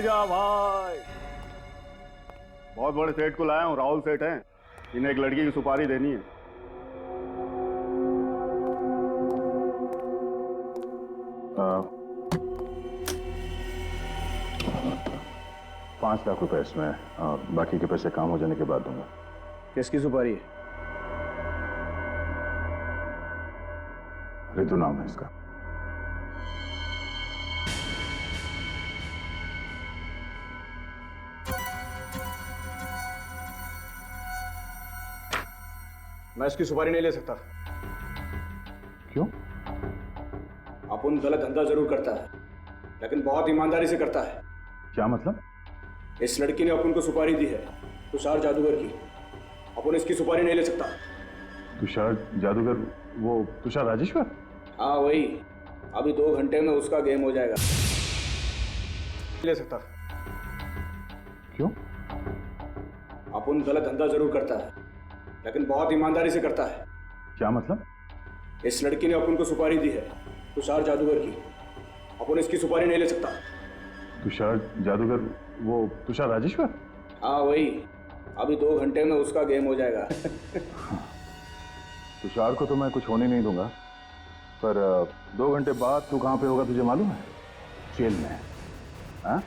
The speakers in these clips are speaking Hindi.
जा भाई, बहुत बड़े सेठ को लाया हूँ, राहुल सेठ हैं। इन्हें एक लड़की की सुपारी देनी है। ₹5 लाख इसमें, बाकी के पैसे काम हो जाने के बाद दूंगा। किसकी सुपारी है? रितु नाम है इसका। मैं इसकी सुपारी नहीं ले सकता। क्यों? अपुन गलत धंधा जरूर करता है, लेकिन बहुत ईमानदारी से करता है। क्या मतलब? इस लड़की ने अपुन को सुपारी दी है, तुषार जादूगर की। अपुन इसकी सुपारी नहीं ले सकता। तुषार जादूगर? वो तुषार राजेश्वर? हाँ वही। अभी 2 घंटे में उसका गेम हो जाएगा। ले सकता। क्यों? अपुन गलत धंधा जरूर करता है, लेकिन बहुत ईमानदारी से करता है। क्या मतलब? इस लड़की ने अपुन को सुपारी दी है, तुषार जादूगर की। अपुन इसकी सुपारी नहीं ले सकता। तुषार जादूगर? वो तुषार राजेश्वर? हाँ वही। अभी 2 घंटे में उसका गेम हो जाएगा। तुषार को तो मैं कुछ होने नहीं दूंगा, पर 2 घंटे बाद तू कहाँ पे होगा तुझे मालूम है? जेल में। हाँ?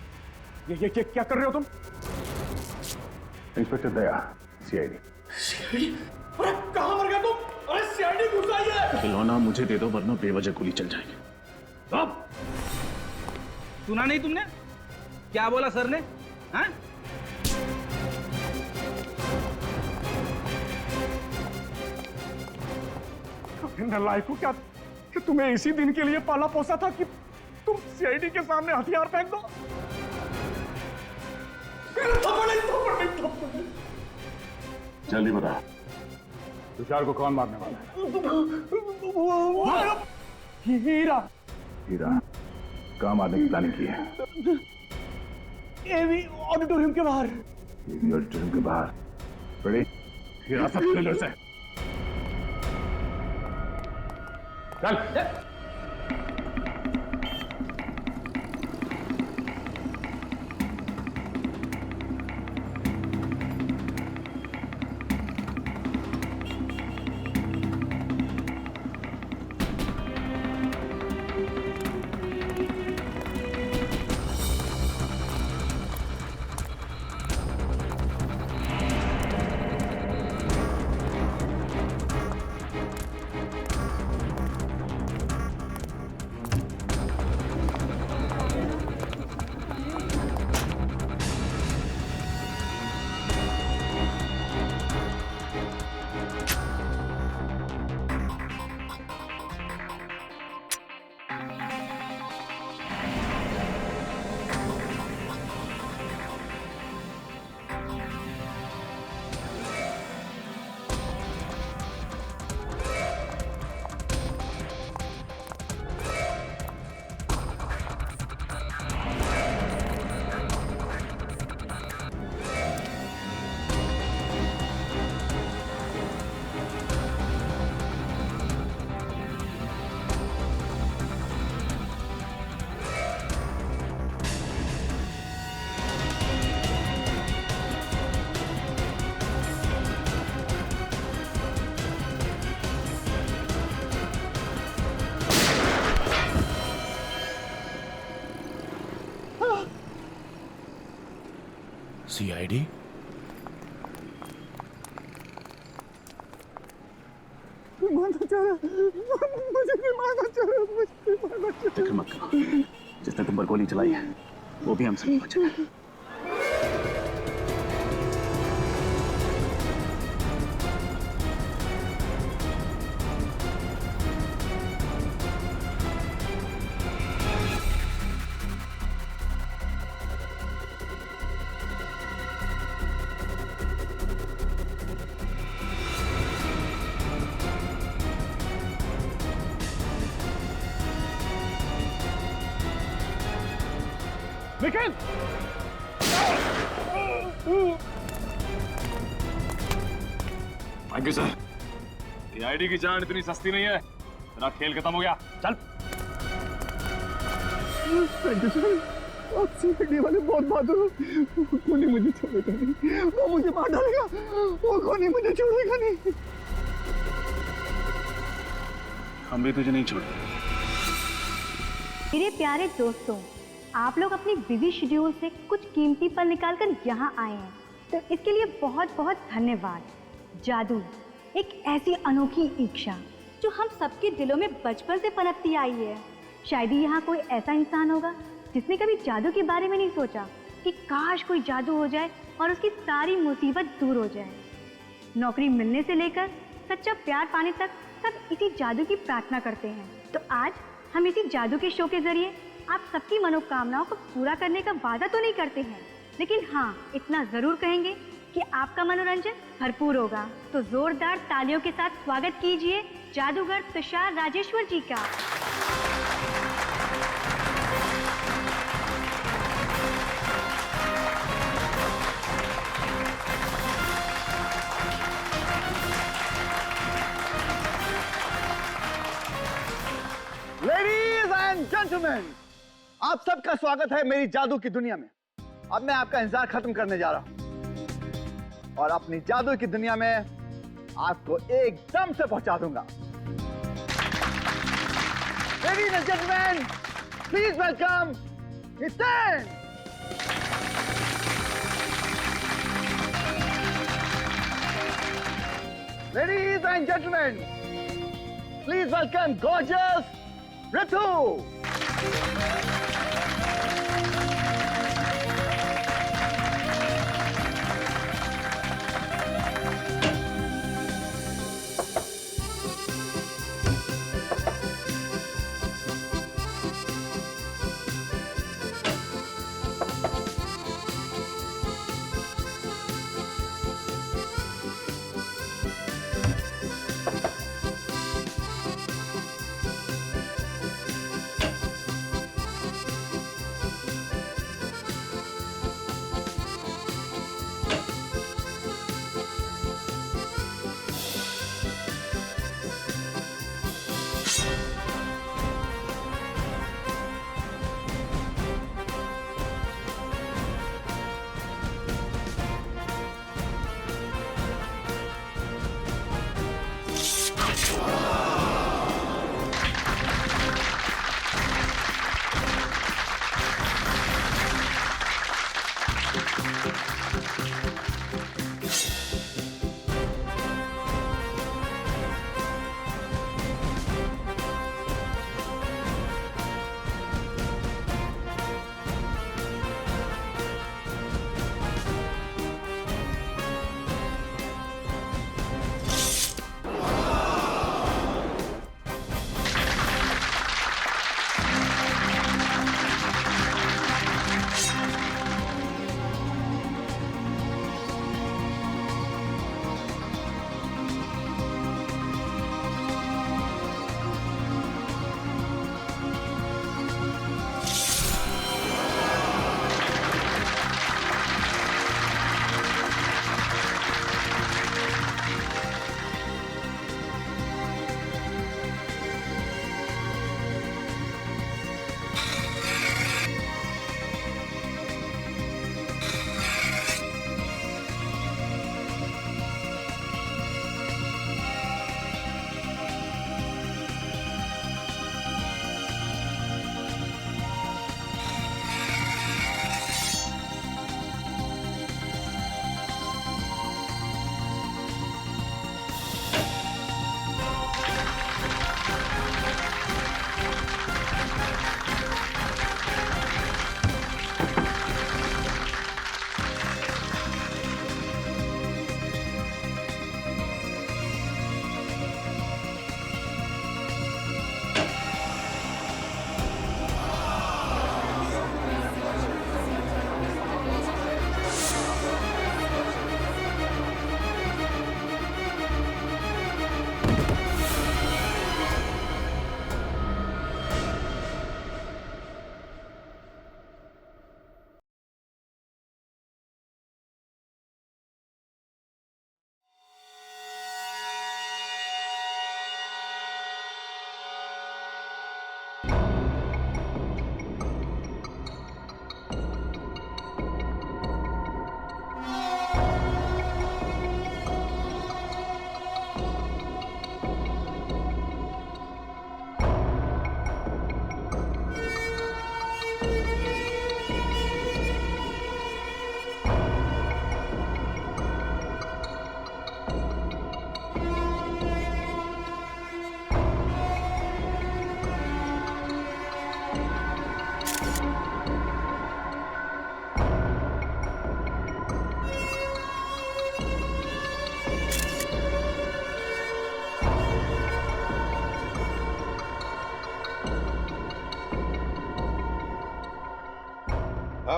ये क्या कर रहे हो तुम? इंस्पेक्टर दया, सीआईडी। सीआईडी? अरे कहाँ मर गया तुम? अरे सीआईडी घुस आई है। खिलौना मुझे दे दो वरना बेवजह गोली चल जाएगी। अब सुना नहीं तुमने क्या बोला सर ने? हाँ? नालायकों, क्या कि तुम्हें इसी दिन के लिए पाला पोसा था कि तुम सीआईडी के सामने हथियार फेंक दो? जल्दी बता, तुषार को कौन मारने वाला है? हीरा। हीरा? कहाँ मारने की प्लानिंग की है? एवी ऑडिटोरियम के बाहर। एवी ऑडिटोरियम के बाहर? बड़ी हिरासत में ले उसे। चल। सीआईडी? फिक्र मत करो, जिसने तुम पर गोली चलाई है वो भी हमसे नहीं बचा। Nikhil! Thank you sir. CID की जान इतनी सस्ती नहीं है। तेरा खेल खत्म हो गया, चल। Thank you sir. और सीआईडी वाले बहुत बहादुर हो, वो कोई मुझे छोड़ेगा नहीं, वो मुझे मार डालेगा, वो कोई मुझे छोड़ेगा नहीं। हम भी तुझे नहीं छोड़। मेरे प्यारे दोस्तों, आप लोग अपनी बिजी शेड्यूल से कुछ कीमती पल निकालकर यहाँ आए हैं, तो इसके लिए बहुत बहुत धन्यवाद। जादू एक ऐसी अनोखी इच्छा जो हम सबके दिलों में बचपन से पनपती आई है। शायद ही यहाँ कोई ऐसा इंसान होगा जिसने कभी जादू के बारे में नहीं सोचा कि काश कोई जादू हो जाए और उसकी सारी मुसीबत दूर हो जाए। नौकरी मिलने से लेकर सच्चा प्यार पाने तक सब इसी जादू की प्रार्थना करते हैं। तो आज हम इसी जादू के शो के जरिए आप सबकी मनोकामनाओं को पूरा करने का वादा तो नहीं करते हैं, लेकिन हाँ इतना जरूर कहेंगे कि आपका मनोरंजन भरपूर होगा। तो जोरदार तालियों के साथ स्वागत कीजिए जादूगर तुषार राजेश्वर जी का। लेडीज एंड जेंटलमैन, आप सबका स्वागत है मेरी जादू की दुनिया में। अब मैं आपका इंतजार खत्म करने जा रहा हूं और अपनी जादू की दुनिया में आपको एकदम से पहुंचा दूंगा। Ladies and gentleman, please welcome Hiten. Ladies and gentleman, please welcome gorgeous Ritu!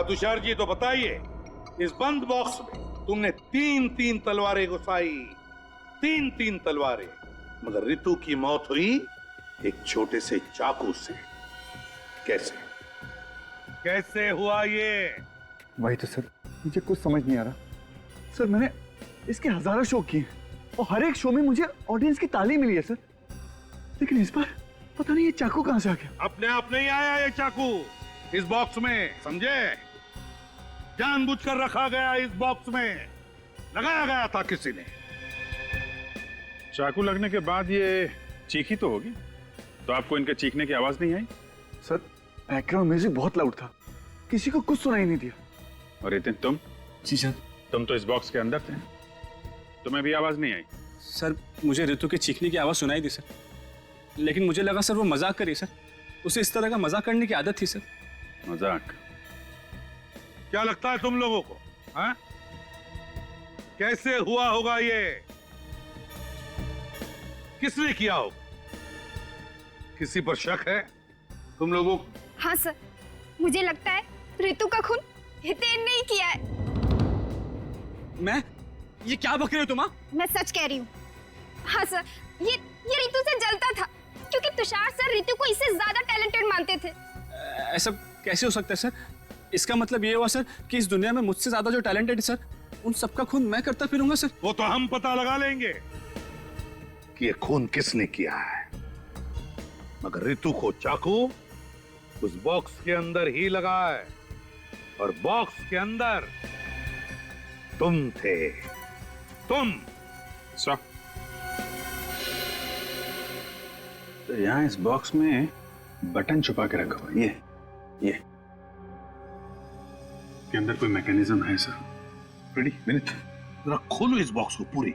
हाँ तुषार जी, तो बताइए, इस बंद बॉक्स में तुमने 3-3 तलवारें घुसाई, 3-3 तलवारें, मगर रितु की मौत हुई एक छोटे से चाकू से। कैसे कैसे हुआ ये? वही तो सर, मुझे कुछ समझ नहीं आ रहा। सर मैंने इसके हजारों शो किए और हर एक शो में मुझे ऑडियंस की ताली मिली है सर, लेकिन इस बार पता नहीं ये चाकू कहां से आ गया। अपने आप नहीं आया ये चाकू इस बॉक्स में, समझे? जानबूझकर रखा गया इस बॉक्स में, लगाया गया था किसी ने। चाकू लगने के बाद ये चीखी तो होगी, तो आपको इनके चीखने की आवाज नहीं आई? सर बैकग्राउंड म्यूजिक बहुत लाउड था, किसी को कुछ सुनाई नहीं दिया। और नितिन तुम? जी सर। तुम तो इस बॉक्स के अंदर थे, तुम्हें भी आवाज नहीं आई? सर मुझे ऋतु के चीखने की आवाज़ सुनाई दी सर, लेकिन मुझे लगा सर वो मजाक करी सर, उसे इस तरह का मजाक करने की आदत थी सर। मजाक? क्या लगता है तुम लोगों को, हाँ? कैसे हुआ होगा ये? किसने किया होगा? किसी पर शक है तुम लोगों को? हाँ सर, मुझे लगता है ऋतु का खून हितेन ने ही किया है। मैं? ये क्या बक रहे हो तुम? मैं सच कह रही हूँ। हाँ सर, ये ऋतु से जलता था क्योंकि तुषार सर ऋतु को इससे ज्यादा टैलेंटेड मानते थे। ऐसा कैसे हो सकता है सर? इसका मतलब ये हुआ सर कि इस दुनिया में मुझसे ज्यादा जो टैलेंटेड है सर, उन सबका खून मैं करता फिरूंगा सर। वो तो हम पता लगा लेंगे कि ये खून किसने किया है, मगर ऋतु को चाकू उस बॉक्स के अंदर ही लगा है, और बॉक्स के अंदर तुम थे, तुम। तो यहाँ इस बॉक्स में बटन छुपा के रखा हुआ, ये के अंदर कोई मैकेनिज्म है सर? रेडी मिनट, जरा खोलो इस बॉक्स को पूरी।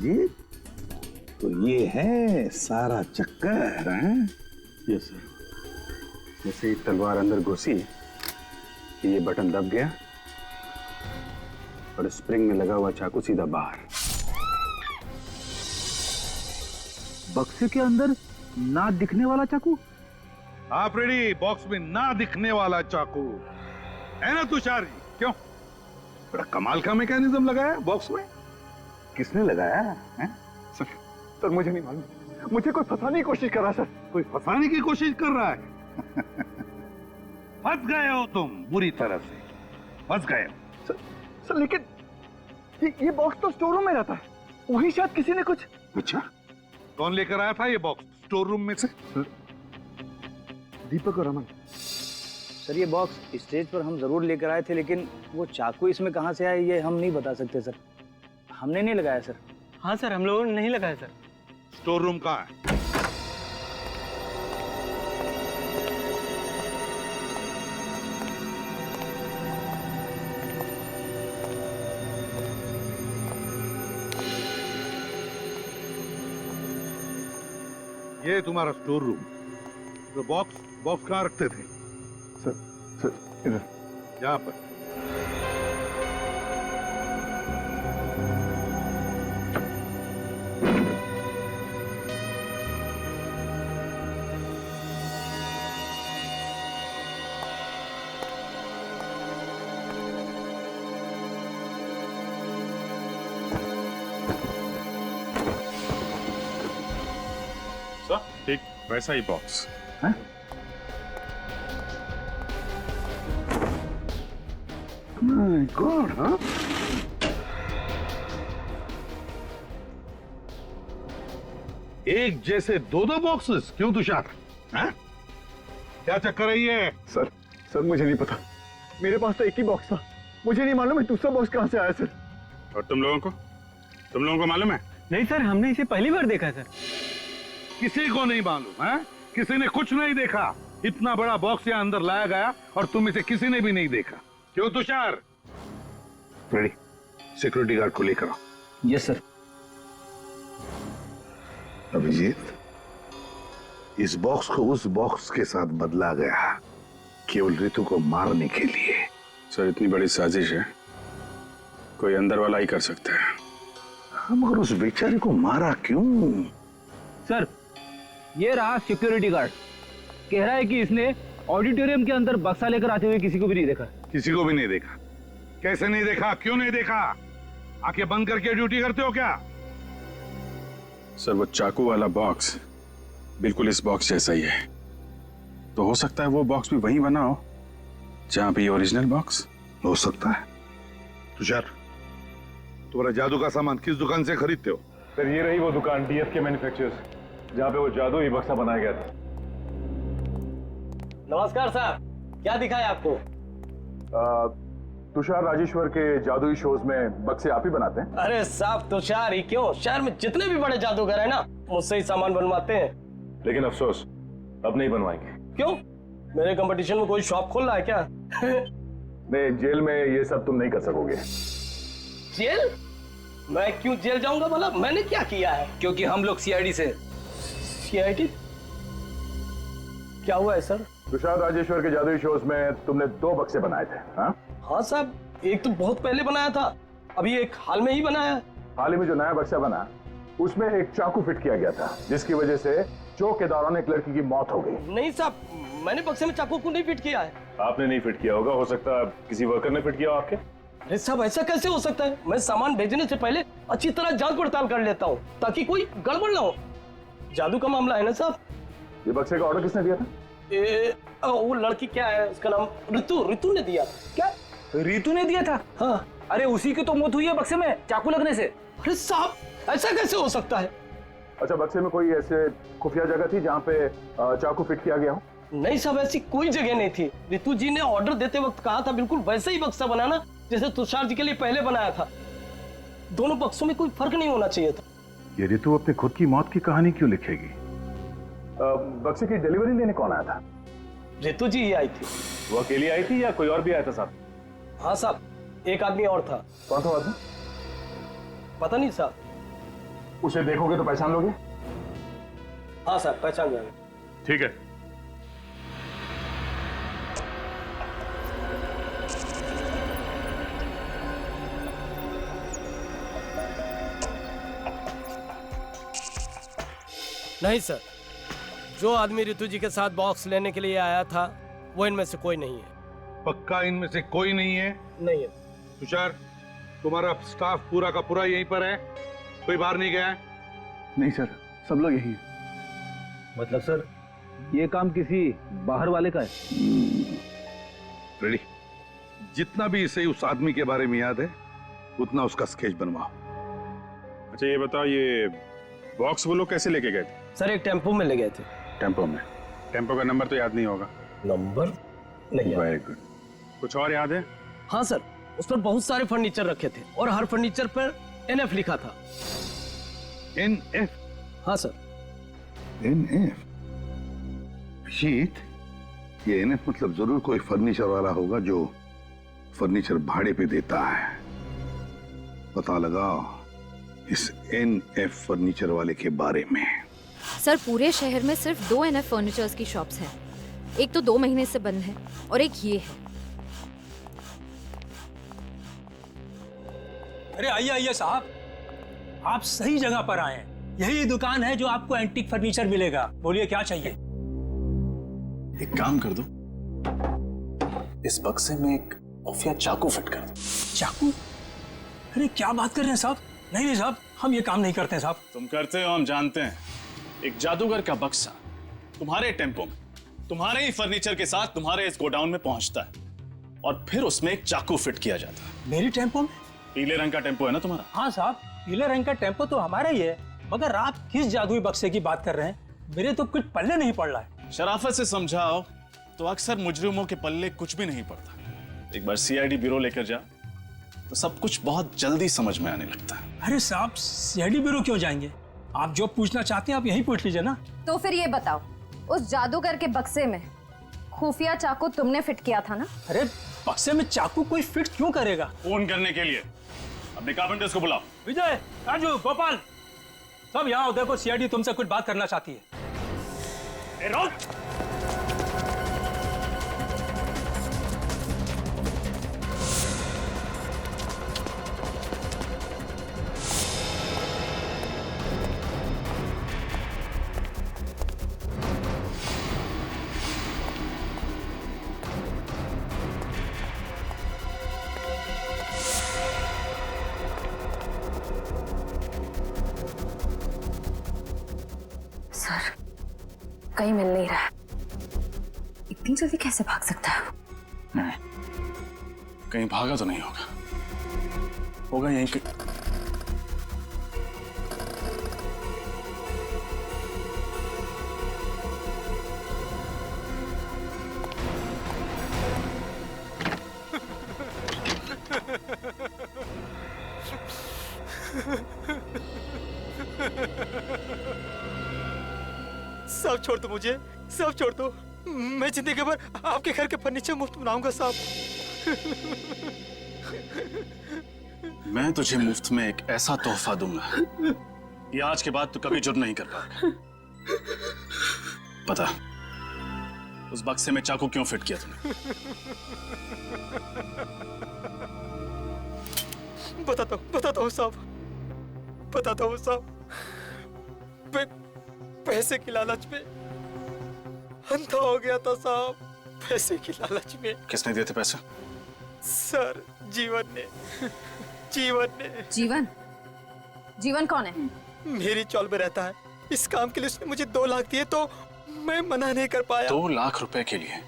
ये तो ये है सारा चक्कर, हैं? Yes sir. जैसे ही तलवार अंदर घुसी, ये बटन दब गया और स्प्रिंग में लगा हुआ चाकू सीधा बाहर। बक्से के अंदर ना दिखने वाला चाकू? आप रेडी? बॉक्स में ना दिखने वाला चाकू है ना तुषार जी? क्यों? बड़ा कमाल का मैकेनिज्म लगाया बॉक्स में। किसने लगाया है? सर मुझे नहीं मालूम, मुझे कोई फंसाने की कोशिश कर रहा है सर। कोई फंसाने की कोशिश कर रहा है? फंस गए हो तुम, बुरी तरह से फंस गए हो। सर लेकिन ये बॉक्स तो स्टोर रूम में रहता है, वही शायद किसी ने कुछ। अच्छा, कौन लेकर आया था ये बॉक्स स्टोर रूम में से? दीपक और रमन। सर ये बॉक्स स्टेज पर हम जरूर लेकर आए थे, लेकिन वो चाकू इसमें कहाँ से आया ये हम नहीं बता सकते सर। हमने नहीं लगाया सर। हाँ सर, हम लोगों ने नहीं लगाया सर। स्टोर रूम कहाँ है? ये तुम्हारा स्टोर रूम। तो बॉक्स कहाँ रखते थे? सर इधर, यहाँ पर। ठीक वैसा ही बॉक्स है? माय गॉड, हाँ? एक जैसे दो बॉक्सेस क्यों तुषार? हाँ? क्या चक्कर है ये? सर मुझे नहीं पता, मेरे पास तो एक ही बॉक्स था, मुझे नहीं मालूम है दूसरा बॉक्स कहाँ से आया सर। और तुम लोगों को मालूम है? नहीं सर, हमने इसे पहली बार देखा सर। किसी को नहीं मालूम है? किसी ने कुछ नहीं देखा। इतना बड़ा बॉक्स यहाँ अंदर लाया गया और तुम इसे किसी ने भी नहीं देखा। क्यों तुषार? रेडी, सिक्योरिटी गार्ड को लेकर आओ। Yes sir. अभिजीत, इस बॉक्स को उस बॉक्स के साथ बदला गया केवल ऋतु को मारने के लिए। सर इतनी बड़ी साजिश है, कोई अंदर वाला ही कर सकता है। मगर उस बेचारे को मारा क्यों? सर ये रहा सिक्योरिटी गार्ड, कह रहा है कि इसने ऑडिटोरियम के अंदर बक्सा लेकर आते हुए किसी को भी नहीं देखा। किसी को भी नहीं देखा? कैसे नहीं देखा? क्यों नहीं देखा? आंखें बंद करके ड्यूटी करते हो क्या? सर वो चाकू वाला बॉक्स बिल्कुल इस बॉक्स जैसा ही है, तो हो सकता है वो बॉक्स भी वहीं बना हो जहां पे ओरिजिनल बॉक्स। हो सकता है। तुषार, तुम्हारा जादू का सामान किस दुकान से खरीदते हो? सर ये रही वो दुकान DF के मैन्युफैक्चरर्स जहाँ पे वो जादुई बक्सा बनाया गया था। नमस्कार सर, क्या दिखाया आपको? तुषार राजेश्वर के जादुई शोज में बक्से आप ही बनाते हैं? अरे साहब तुषार ही क्यों, शहर में जितने भी बड़े जादूगर हैं ना मुझसे ही सामान बनवाते हैं। लेकिन अफसोस अब नहीं बनवाएंगे। क्यों? मेरे कंपटीशन में कोई शॉप खोल रहा है क्या? नहीं, जेल में ये सब तुम नहीं कर सकोगे। जेल? मैं क्यों जेल जाऊंगा भला? मैंने क्या किया है? क्योंकि हम लोग CID से। CID? क्या हुआ है सर? तुषार राजेश्वर के जादुई शोज में तुमने 2 बक्से बनाए थे। हाँ साहब, एक तो बहुत पहले बनाया था, अभी एक हाल में ही बनाया है। हाल ही में जो नया बक्सा बना उसमें एक चाकू फिट किया गया था जिसकी वजह से चौक के दौरान एक लड़की की मौत हो गई। नहीं साहब, मैंने बक्से में चाकू को नहीं फिट किया है। आपने नहीं फिट किया होगा, हो सकता है किसी वर्कर ने फिट किया हो आपके। अरे साहब ऐसा कैसे हो सकता है? मैं सामान भेजने से पहले अच्छी तरह जांच पड़ताल कर लेता हूँ ताकि कोई गड़बड़ ना हो। जादू का मामला है ना साहब। ये बक्से का ऑर्डर किसने दिया था? वो लड़की क्या है उसका नाम? ऋतु ने दिया। क्या ऋतु ने दिया था? हाँ। अरे उसी की तो मौत हुई है बक्से में चाकू लगने से। अरे साहब ऐसा कैसे हो सकता है? अच्छा, बक्से में कोई ऐसे खुफिया जगह थी जहाँ पे चाकू फिट किया गया हो? नहीं साहब, ऐसी कोई जगह नहीं थी। ऋतु जी ने ऑर्डर देते वक्त कहा था बिल्कुल वैसे ही बक्सा बनाना जैसे तुषार जी के लिए पहले बनाया था। दोनों बक्सों में कोई फर्क नहीं होना चाहिए था। ये ऋतु अपनी खुद की मौत की कहानी क्यों लिखेगी? बक्से की डिलीवरी लेने कौन आया था? ऋतु जी ही आई थी। वो अकेली आई थी या कोई और भी आया था साथ? हाँ साहब, एक आदमी और था। कौन था आदमी? पता नहीं साहब। उसे देखोगे तो पहचान लोगे? हाँ साहब, पहचान जाएंगे। ठीक है। नहीं सर, जो आदमी ऋतु जी के साथ बॉक्स लेने के लिए आया था वो इनमें से कोई नहीं है। पक्का इनमें से कोई नहीं है? नहीं है। तुषार, तुम्हारा स्टाफ पूरा का पूरा यहीं पर है? कोई बाहर नहीं गया है? नहीं सर, सब लोग यही हैं। मतलब सर ये काम किसी बाहर वाले का है? रेडी, जितना भी इसे उस आदमी के बारे में याद है उतना उसका स्केच बनवाओ। अच्छा ये बताओ, ये बॉक्स वो लोग कैसे लेके गए थे? सर एक टेम्पो में ले गए थे। टेम्पो में? टेम्पो का नंबर तो याद नहीं होगा? नंबर नहीं। Very good. कुछ और याद है? हाँ सर, उस पर बहुत सारे फर्नीचर रखे थे और हर फर्नीचर पर NF लिखा था। NF? हाँ सर। NF? शीत, ये NF मतलब जरूर कोई फर्नीचर वाला होगा जो फर्नीचर भाड़े पे देता है। पता लगाओ इस NF फर्नीचर वाले के बारे में। सर पूरे शहर में सिर्फ 2 NF फर्नीचर्स की शॉप्स हैं। एक तो 2 महीने से बंद है और एक ये है। अरे आइए आइए साहब, आप सही जगह पर आए हैं। यही दुकान है जो आपको एंटीक फर्नीचर मिलेगा। बोलिए क्या चाहिए? एक काम कर दो, इस बक्से में एक खुफिया चाकू फिट कर दो। चाकू? अरे क्या बात कर रहे हैं साहब? नहीं नहीं साहब, हम ये काम नहीं करते हैं साहब। तुम करते हो, हम जानते हैं। एक जादूगर का बक्सा तुम्हारे टेम्पो में तुम्हारे ही फर्नीचर के साथ तुम्हारे इस गोडाउन में पहुंचता है और फिर उसमें एक चाकू फिट किया जाता है। मेरी टेम्पो में? पीले रंग का टेम्पो है ना तुम्हारा? हाँ साहब, पीले रंग का टेम्पो तो हमारा ही है, मगर आप किस जादुई बक्से की बात कर रहे हैं? मेरे तो कुछ पल्ले नहीं पड़ रहा है। शराफत से समझाओ तो अक्सर मुजरिमों के पल्ले कुछ भी नहीं पड़ता। एक बार CID ब्यूरो लेकर जा तो सब कुछ बहुत जल्दी समझ में आने लगता है। अरे साहब, CID ब्यूरो क्यों जाएंगे? आप जो पूछना चाहते हैं आप यही पूछ लीजिए ना। तो फिर ये बताओ, उस जादूगर के बक्से में खुफिया चाकू तुमने फिट किया था ना? अरे बक्से में चाकू कोई फिट क्यों करेगा? फोन करने के लिए अपने कारपेंटर्स को बुलाओ। विजय, राजू, गोपाल, सब यहाँ आओ। देखो सीआईडी तुमसे कुछ बात करना चाहती है। सर, कहीं मिल नहीं रहा है। इतनी जल्दी कैसे भाग सकता है? नहीं, कहीं भागा तो नहीं होगा, होगा यहीं कहीं। सब छोड़ दो मुझे, सब छोड़ दो। मैं जिंदगी भर आपके घर के फर्नीचर मुफ्त बनाऊंगा साहब। मैं तुझे मुफ्त में एक ऐसा तोहफा दूंगा कि आज के बाद तू कभी जुर्म नहीं कर पाएगा। पता उस बक्से में चाकू क्यों फिट किया तूने? बताता हूँ साहब, बताता हूँ साहब। पैसे की लालच में अंधा हो गया था साहब, पैसे की लालच में। किसने दिए थे पैसे? सर, जीवन ने। जीवन? जीवन कौन है? मेरी चौल में रहता है। इस काम के लिए उसने मुझे 2 लाख दिए तो मैं मना नहीं कर पाया। 2 लाख रुपए के लिए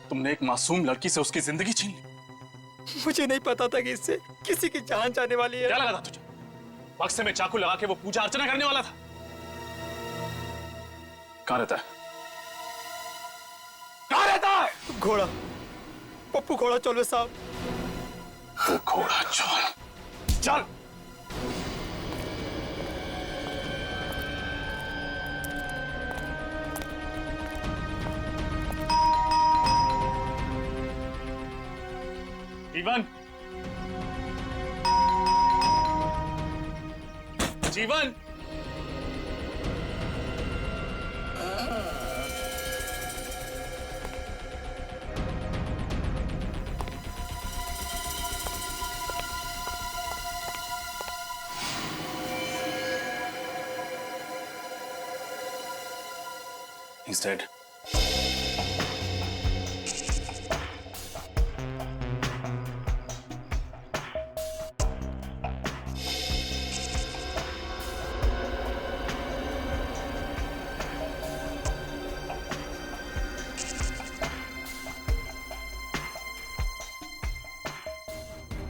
तुमने एक मासूम लड़की से उसकी जिंदगी छीन ली? मुझे नहीं पता था कि इससे किसी की जान जाने वाली है। क्या लगा था तुझे? बक्से में चाकू लगा के वो पूजा अर्चना करने वाला था। कहाँ रहता है? कहाँ रहता है? घोड़ा, पप्पू घोड़ा चौल साहब। वो घोड़ा चौल, चल। जीवन, जीवन, he's dead.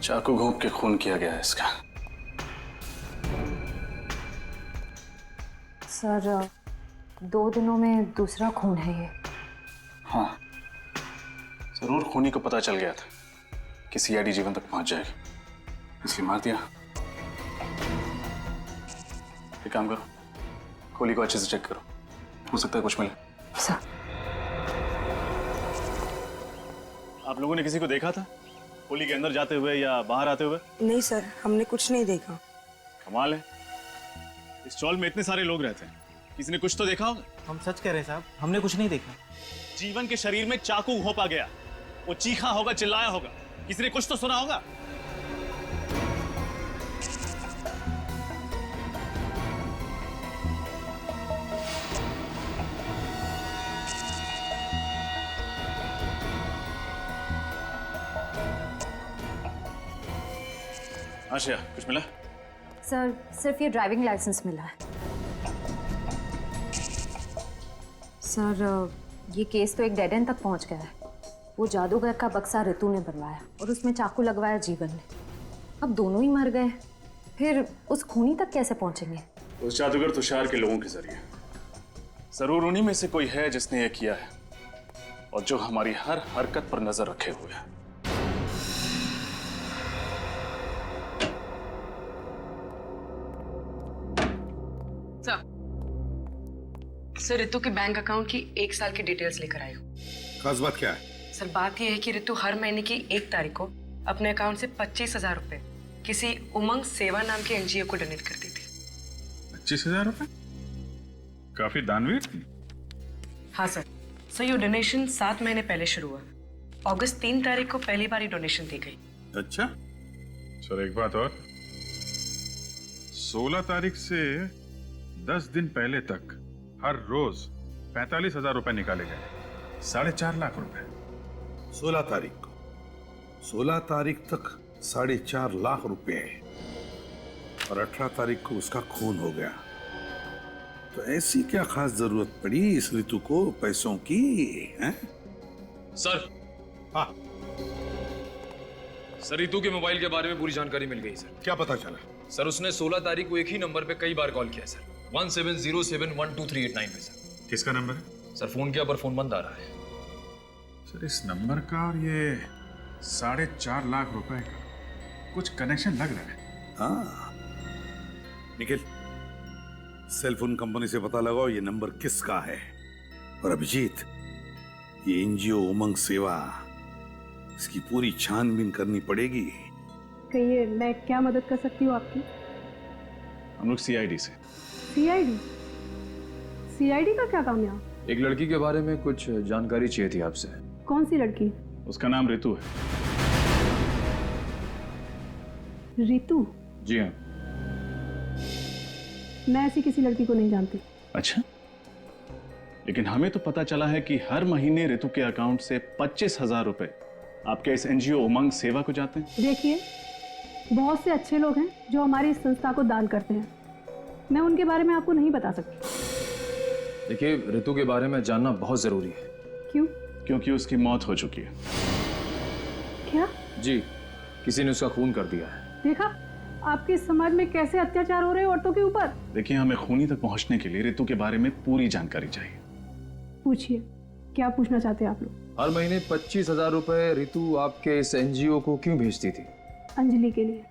चाकू घोंप के खून किया गया है इसका। सर, 2 दिनों में दूसरा खून है ये। हाँ, जरूर खूनी को पता चल गया था कि सीआईडी जीवन तक पहुंच जाएगी, इसलिए मार दिया। एक काम करो, खोली को अच्छे से चेक करो, हो सकता है कुछ मिले। सर, आप लोगों ने किसी को देखा था खोली के अंदर जाते हुए या बाहर आते हुए? नहीं सर, हमने कुछ नहीं देखा। कमाल है, इस चौल में इतने सारे लोग रहते हैं, किसी ने कुछ तो देखा होगा। हम सच कह रहे हैं साहब, हमने कुछ नहीं देखा। जीवन के शरीर में चाकू घोंपा गया, वो चीखा होगा, चिल्लाया होगा, किसी ने कुछ तो सुना होगा। आशिया, कुछ मिला? सर, सिर्फ ये ड्राइविंग लाइसेंस मिला है। सर, ये केस तो एक डेड एंड तक पहुंच गया है। वो जादूगर का बक्सा ऋतु ने बनवाया और उसमें चाकू लगवाया जीवन ने। अब दोनों ही मर गए, फिर उस खूनी तक कैसे पहुंचेंगे? उस जादूगर तुषार के लोगों के जरिए। जरूर उन्हीं में से कोई है जिसने ये किया है और जो हमारी हर हरकत पर नजर रखे हुए है। सर रितु के बैंक अकाउंट की 1 साल की डिटेल्स लेकर आई हूँ। खास बात क्या है? सर बात यह है कि रितु हर महीने की 1 तारीख को अपने अकाउंट से 25,000 रुपए किसी उमंग सेवा नाम के एनजीओ को डोनेट करती थी। 25,000 रुपए? काफी दानवीर थी। हाँ सर। सर ये डोनेशन 7 महीने पहले शुरू हुआ। अगस्त 3 तारीख को पहली बार डोनेशन दी गई। अच्छा सर, एक बात और, 16 तारीख से 10 दिन पहले तक हर रोज 45,000 रुपए निकाले गए, 4.5 लाख रुपए। 16 तारीख को, 16 तारीख तक 4.5 लाख रुपए और 18 तारीख को उसका खून हो गया। तो ऐसी क्या खास जरूरत पड़ी इस ऋतु को पैसों की, हैं? सर। हाँ सर, ऋतु के मोबाइल के बारे में पूरी जानकारी मिल गई सर। क्या पता चला? सर उसने 16 तारीख को एक ही नंबर पे कई बार कॉल किया सर, 17071238 में सर। किसका नंबर है? सर फोन किया पर फोन बंद आ रहा है। सर इस नंबर का और ये 4.5 लाख रुपए का कुछ कनेक्शन लग रहा है। हाँ निखिल, सेलफोन कंपनी से पता लगाओ ये नंबर किसका है। और अभिजीत, ये एनजीओ उमंग सेवा, इसकी पूरी छानबीन करनी पड़ेगी। कहिए, मैं क्या मदद कर सकती हूँ आपकी? हम लोग सीआईडी से। सीआईडी? सीआईडी का क्या काम है? एक लड़की के बारे में कुछ जानकारी चाहिए थी आपसे। कौन सी लड़की? उसका नाम ऋतु है। ऋतु? जी हाँ। मैं ऐसी किसी लड़की को नहीं जानती। अच्छा, लेकिन हमें तो पता चला है कि हर महीने ऋतु के अकाउंट से 25,000 रुपए आपके इस एनजीओ उमंग सेवा को जाते हैं। देखिए, बहुत से अच्छे लोग हैं जो हमारी इस संस्था को दान करते हैं। मैं उनके बारे में आपको नहीं बता सकती। देखिए, ऋतु के बारे में जानना बहुत जरूरी है। क्यों? क्योंकि उसकी मौत हो चुकी है। क्या? जी, किसी ने उसका खून कर दिया है। देखा आपके समाज में कैसे अत्याचार हो रहे हैं औरतों के ऊपर। देखिए, हमें खूनी तक पहुंचने के लिए ऋतु के बारे में पूरी जानकारी चाहिए। पूछिए, क्या पूछना चाहते हैं आप लोग? हर महीने 25,000 रुपए ऋतु आपके इस एनजीओ को क्यों भेजती थी? अंजलि के लिए।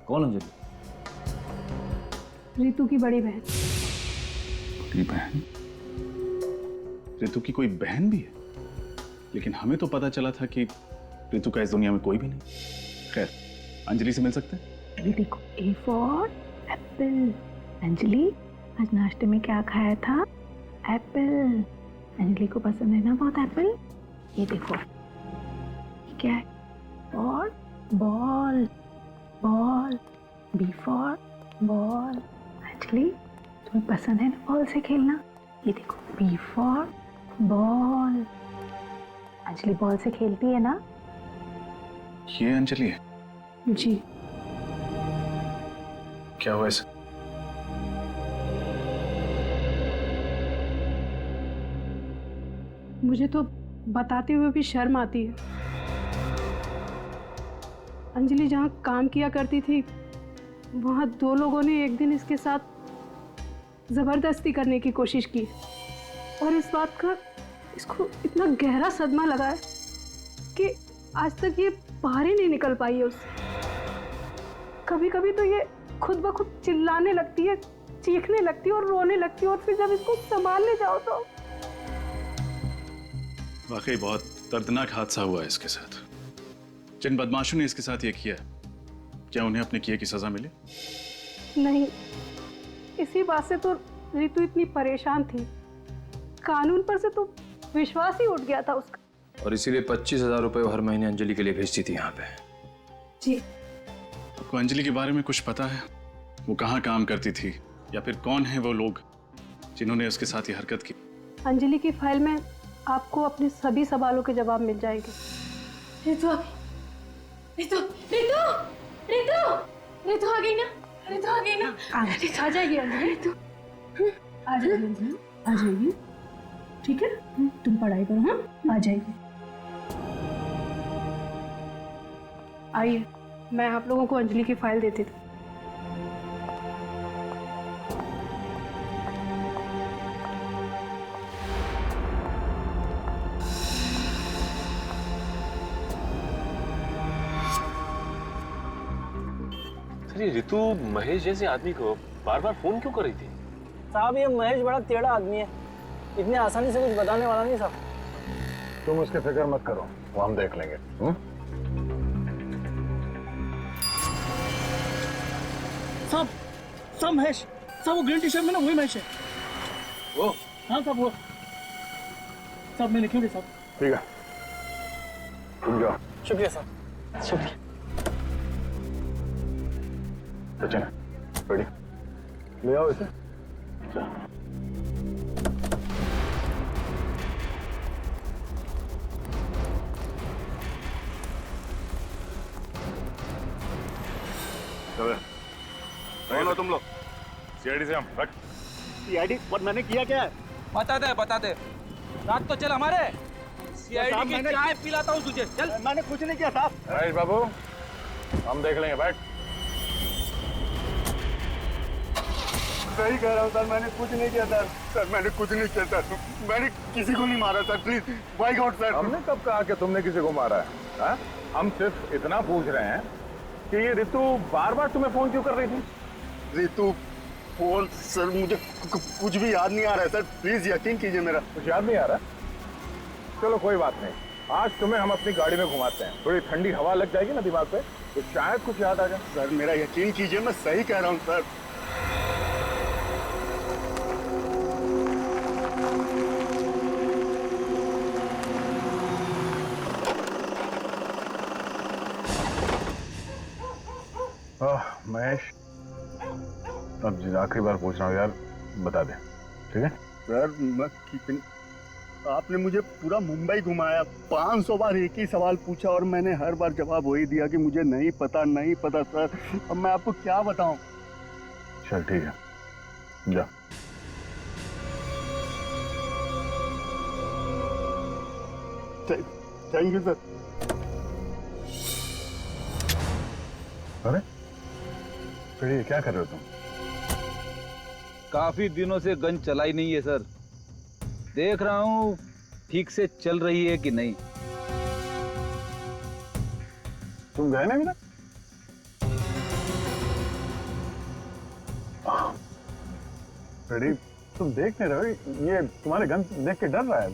कौन अंजलि? ऋतु की बड़ी बहन। बड़ी बहन? ऋतु की कोई बहन भी है? लेकिन हमें तो पता चला था कि ऋतु का इस दुनिया में कोई भी नहीं। खैर, अंजलि से मिल सकते हैं? ये देखो, ए फॉर एप्पल। अंजलि, आज नाश्ते में क्या खाया था? एप्पल। अंजलि को पसंद है ना बहुत एप्पल। ये देखो, ये क्या है? और ball. Ball. B for ball. Anjali, तुम्हें पसंद है ना बॉल से खेलना? ये देखो, b for ball. Anjali ball से खेलती है ना? ये अंजलि है? जी। क्या हुआ इसे? मुझे तो बताते हुए भी शर्म आती है। अंजलि जहाँ काम किया करती थी, वहाँ 2 लोगों ने एक दिन इसके साथ जबरदस्ती करने की कोशिश की और इस बात का इसको इतना गहरा सदमा लगा है कि आज तक ये बाहर ही नहीं निकल पाई है उससे। कभी कभी तो ये खुद ब खुद चिल्लाने लगती है, चीखने लगती है और रोने लगती है, और फिर जब इसको संभालने जाओ तो। वाकई बहुत दर्दनाक हादसा हुआ है इसके साथ। जिन बदमाशों ने इसके साथ ये किया, क्या उन्हें अपने किए की सजा मिली? नहीं, इसी बात से तो ऋतु इतनी परेशान थी। कानून पर से तो विश्वास ही उठ गया था उसका। और इसीलिए 25,000 रुपए हर महीने अंजलि के लिए भेजती थी यहाँ पे। जी। आपको अंजलि के बारे में कुछ पता है? वो कहाँ काम करती थी, या फिर कौन है वो लोग जिन्होंने उसके साथ ये हरकत की? अंजलि की फाइल में आपको अपने सभी सवालों के जवाब मिल जाएंगे। ऋतु आ गई। ऋतु ऋतु ऋतु ऋतु आ गई ना? ऋतु आ गई ना? आ जाएगी अंजलि। ऋतु आ जाएगी अंजलि, आ जाएगी। ठीक है, तुम पढ़ाई करो। हाँ, आ जाएगी। आइए, मैं आप लोगों को अंजलि की फाइल देती थी। ये ऋतु महेश जैसे आदमी को बार बार फोन क्यों कर रही थी? साहब, ये महेश बड़ा टेढ़ा आदमी है। इतने आसानी से कुछ बताने वाला नहीं साहब। तुम उसकी फिक्र मत करो, वो हम देख लेंगे। साहब साहब महेश साहब, वो ग्रीन टी शर्ट में ना वही महेश है। वो? हाँ साहब वो। साहब मैं लिखूंगी साहब। ठीक है, तुम जाओ। शुक्रिया साहब, शुक्रिया। सचिन, रेडी? ले आओ इसे। कौन हो तुम लोग? सीआईडी से हम। रख। सीआईडी? और मैंने किया क्या है? बता दे। रात तो चल हमारे सीआईडी की चाय पिलाता हूँ तुझे। चल। मैंने कुछ नहीं किया साहब। महेश बाबू, हम देख लेंगे, बैठ। सही कह रहा हूँ सर, मैंने कुछ नहीं किया सर। सर मैंने कुछ नहीं किया सर, मैंने किसी को नहीं मारा sir, please by God sir. हमने कब कहा कि तुमने किसी को मारा है? हा? हम सिर्फ इतना पूछ रहे हैं कि ये रितु बार बार तुम्हें फोन क्यों कर रही थी? रितु फोन? सर मुझे कुछ भी याद नहीं आ रहा है सर, प्लीज यकीन कीजिए मेरा। कुछ याद नहीं आ रहा? चलो कोई बात नहीं, आज तुम्हें हम अपनी गाड़ी में घुमाते हैं, थोड़ी ठंडी हवा लग जाएगी ना दिमाग पे, तो शायद कुछ याद आ जाए। सर मेरा यकीन कीजिए, मैं सही कह रहा हूँ सर। महेश, अब आखिरी बार पूछ रहा हूँ यार, बता दे, ठीक है? सर मैं कितनी, आपने मुझे पूरा मुंबई घुमाया, 500 बार एक ही सवाल पूछा और मैंने हर बार जवाब वही दिया कि मुझे नहीं पता सर। अब मैं आपको क्या बताऊं? चल ठीक है, जा। Thank you sir. अरे फिर ये क्या कर रहे हो तुम? काफी दिनों से गन चलाई नहीं है सर, देख रहा हूँ ठीक से चल रही है कि नहीं। तुम गए ना मिला? रेडी, तुम देख नहीं रहे हो? ये तुम्हारे गन देख के डर रहा है।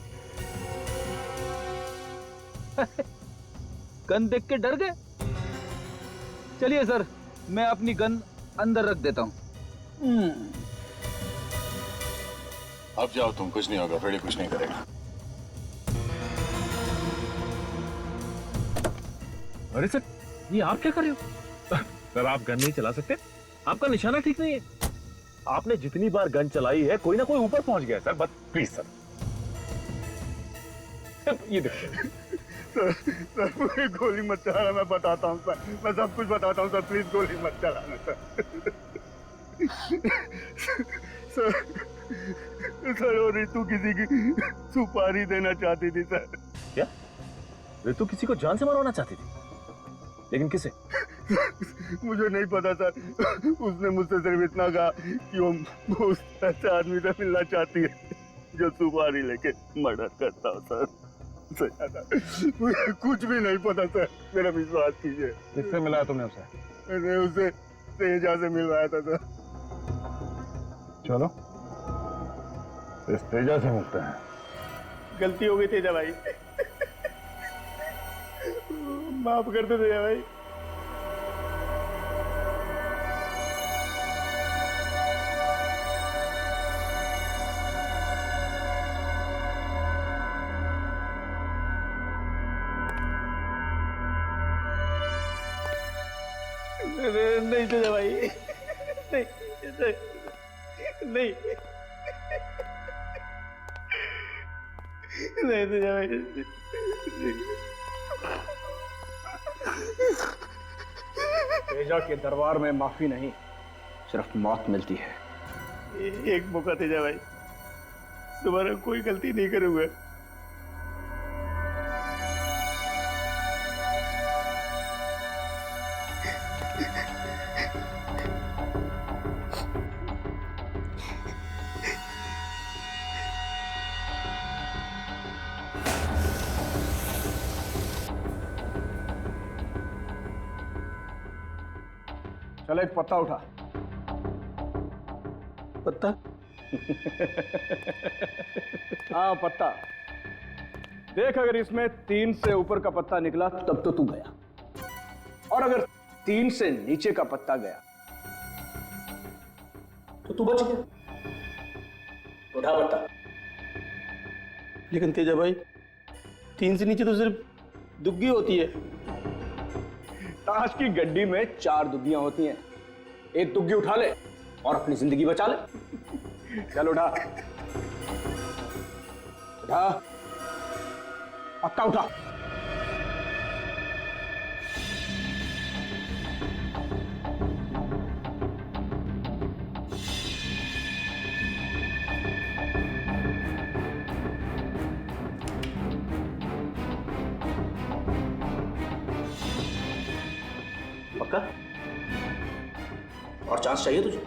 गन देख के डर गए? चलिए सर, मैं अपनी गन अंदर रख देता हूँ। अब जाओ तुम, कुछ नहीं होगा, फ्रेडी कुछ नहीं करेगा। अरे सर, ये आप क्या कर रहे हो? सर आप गन नहीं चला सकते, आपका निशाना ठीक नहीं है। आपने जितनी बार गन चलाई है, कोई ना कोई ऊपर पहुंच गया सर। बस प्लीज सर, ये देखिए। सर मुझे गोली मत चलाना, मैं बताता हूँ सर, मैं सब कुछ बताता हूँ सर, प्लीज गोली मत चलाना सर। सर वो रितु किसी की सुपारी देना चाहती थी सर। क्या? रितु किसी को जान से मरवाना चाहती थी? लेकिन किसे? मुझे नहीं पता सर, उसने मुझसे सिर्फ इतना कहा कि वो उस ऐसे आदमी से मिलना चाहती है जो सुपारी लेके मर्डर करता हो सर। मुझे कुछ भी नहीं पता सर, मेरा विश्वास कीजिए। किससे मिलाया तुमने उसे? मैंने उसे तेजा से मिलवाया था सर। चलो इस तेजा से मिलते हैं। गलती हो गई तेजा भाई, माफ कर दो तेजा भाई। नहीं तेजा भाई, नहीं नहीं नहीं तेजा भाई। तेजा के दरबार में माफी नहीं, सिर्फ मौत मिलती है। एक मौका तेजा भाई, दोबारा कोई गलती नहीं करूंगा। चल एक पत्ता उठा। पत्ता? हाँ पत्ता देख, अगर इसमें 3 से ऊपर का पत्ता निकला तब तो तू गया, और अगर 3 से नीचे का पत्ता गया तो तू बच गया। उठा पत्ता। लेकिन तेजा भाई 3 से नीचे तो सिर्फ दुग्गी होती है। ताश की गड्डी में 4 दुग्गियां होती हैं, एक दुग्गी उठा ले और अपनी जिंदगी बचा ले। चल उठा उठा पत्ता उठा। पक्का? और चांस चाहिए तुझे?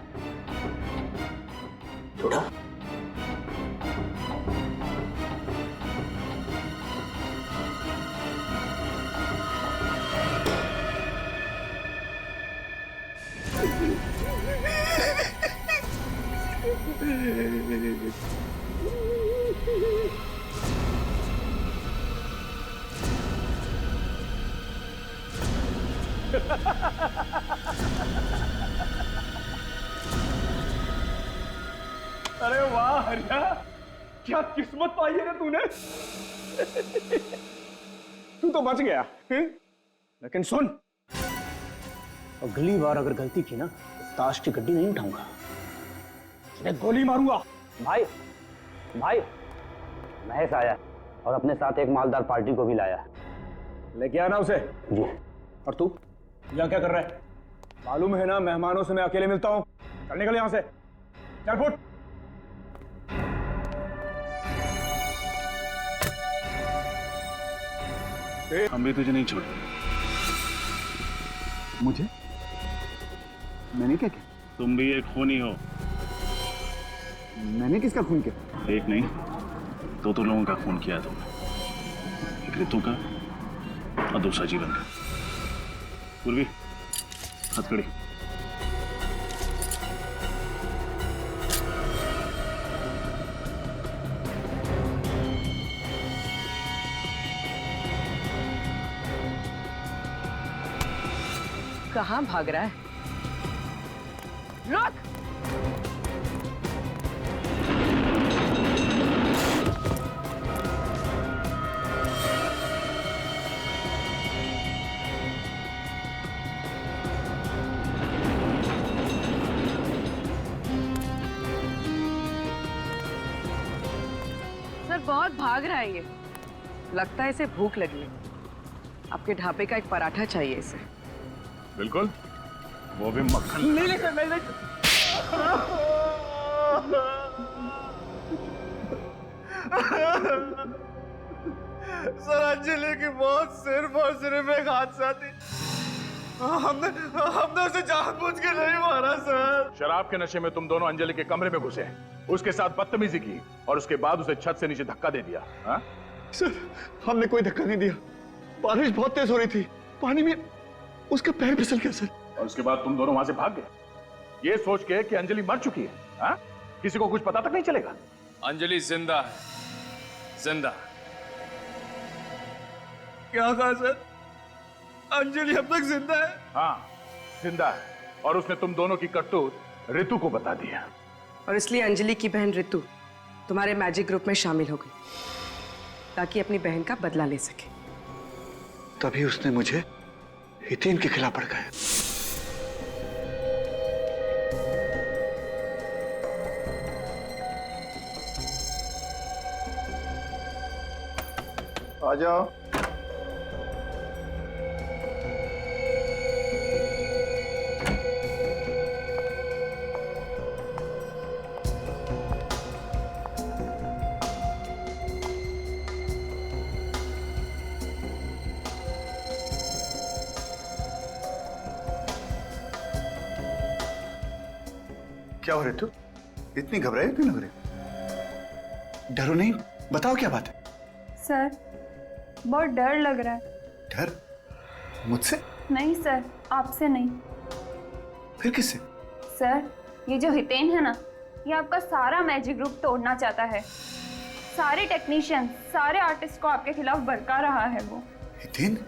उठा। अरे वाह हरिया, क्या किस्मत पाई है ना तूने। तू तो बच गया, लेकिन सुन, अगली बार अगर गलती की ना तो ताश की गड्डी नहीं उठाऊंगा, मैं गोली मारूंगा। भाई भाई महेश आया और अपने साथ एक मालदार पार्टी को भी लाया। लेके आना उसे। जी। और तू यहाँ क्या कर रहा है? मालूम है ना मेहमानों से मैं अकेले मिलता हूँ। चल निकल यहाँ से, चल फुट। हम भी तुझे नहीं छोड़ेंगे। मुझे? मैंने क्या किया? तुम भी एक खूनी हो। मैंने किसका खून किया? एक नहीं, दो लोगों का खून किया तुमने। एक ऋतु का और दूसरा जीवन का। पूर्वी, हथकड़ी। कहाँ भाग रहा है? रुक! सर बहुत भाग रहा है ये। लगता है इसे भूख लगी है। आपके ढाबे का एक पराठा चाहिए इसे। बिल्कुल, वो भी मक्खन। नहीं नहीं नहीं नहीं। सर अंजलि की मौत सिर्फ और सिर्फ एक हादसा थी। हमने उसे जानबूझ के नहीं मारा सर। शराब के नशे में तुम दोनों अंजलि के कमरे में घुसे, उसके साथ बदतमीजी की और उसके बाद उसे छत से नीचे धक्का दे दिया। हा? सर हमने कोई धक्का नहीं दिया, बारिश बहुत तेज हो रही थी, पानी में उसका पैर फिसल गया सर। और उसके बाद तुम दोनों वहां से भाग गए ये सोच के कि अंजलि मर चुकी है। हा? किसी को कुछ पता तक नहीं चलेगा। अंजलि जिंदा है, जिंदा। क्या कहा सर? अंजलि अब तक जिंदा है? हाँ जिंदा है, और उसने तुम दोनों की करतूत ऋतु को बता दिया। और इसलिए अंजलि की बहन ऋतु तुम्हारे मैजिक ग्रुप में शामिल हो गई ताकि अपनी बहन का बदला ले सके। तभी उसने मुझे हितेन के खिलाफ भड़काया। आ जाओ। क्या हो ऋतु, इतनी घबराई क्यों लग रही? डरो नहीं, बताओ क्या बात है? सर बहुत डर लग रहा है। डर? मुझसे? नहीं सर, आपसे नहीं। फिर किससे? सर ये जो हितेन है ना, ये आपका सारा मैजिक ग्रुप तोड़ना चाहता है। सारे टेक्नीशियन, सारे आर्टिस्ट को आपके खिलाफ भड़का रहा है वो। हितेन,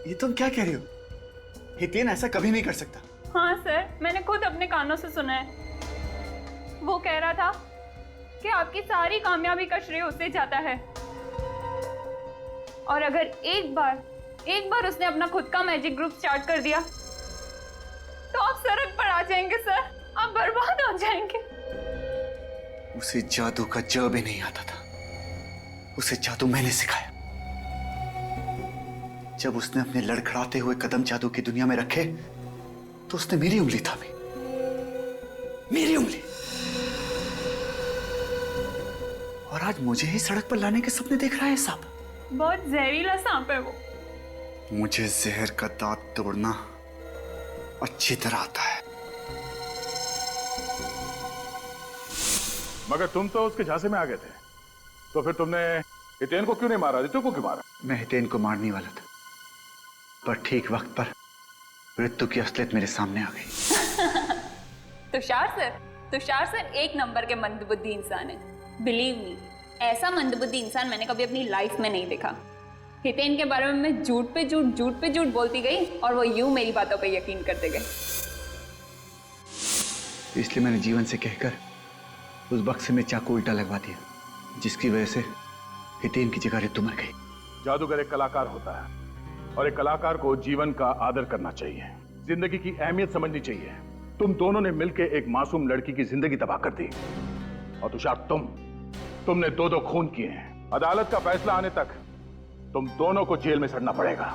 ये तुम क्या कह रही हो? हितेन ऐसा कभी नहीं कर सकता। हाँ सर, मैंने खुद अपने कानों से सुना है। वो कह रहा था कि आपकी सारी कामयाबी का श्रेय उसे जाता है, और अगर एक बार उसने अपना खुद का मैजिक ग्रुप स्टार्ट कर दिया तो आप सड़क पर आ जाएंगे सर, आप बर्बाद हो जाएंगे। उसे जादू का ज भी नहीं आता था। उसे जादू मैंने सिखाया। जब उसने अपने लड़खड़ाते हुए कदम जादू की दुनिया में रखे तो उसने मेरी उंगली थामी, मेरी उंगली, और आज मुझे ही सड़क पर लाने के सपने देख रहा है सांप। बहुत जहरीला सांप है वो। मुझे जहर का दांत तोड़ना अच्छी तरह आता है। मगर तुम तो उसके झांसे में आ गए थे, तो फिर तुमने हितेन को क्यों नहीं मारा? रितु को क्यों मारा? मैं हितेन को मारने वाला था, पर ठीक वक्त पर ऋतु की असलियत मेरे सामने आ गई। तुषार सर एक नंबर के मंदबुद्धि इंसान है। बिलीव मी, ऐसा मंदबुद्धि इंसान मैंने कभी अपनी लाइफ में नहीं देखा। हितेन के बारे में मैं झूठ पे झूठ बोलती गई और वो यूं मेरी बातों पे यकीन करते गए। इसलिए मैंने जीवन से कहकर उस बक्से में चाकू उल्टा लगवा दिया, जिसकी वजह से हितेन की जगह ऋतु मर गई। जादूगर एक कलाकार होता है, और एक कलाकार को जीवन का आदर करना चाहिए, जिंदगी की अहमियत समझनी चाहिए। तुम दोनों ने मिलकर एक मासूम लड़की की जिंदगी तबाह कर दी। और तुषार, तुमने दो खून किए हैं। अदालत का फैसला आने तक तुम दोनों को जेल में सड़ना पड़ेगा।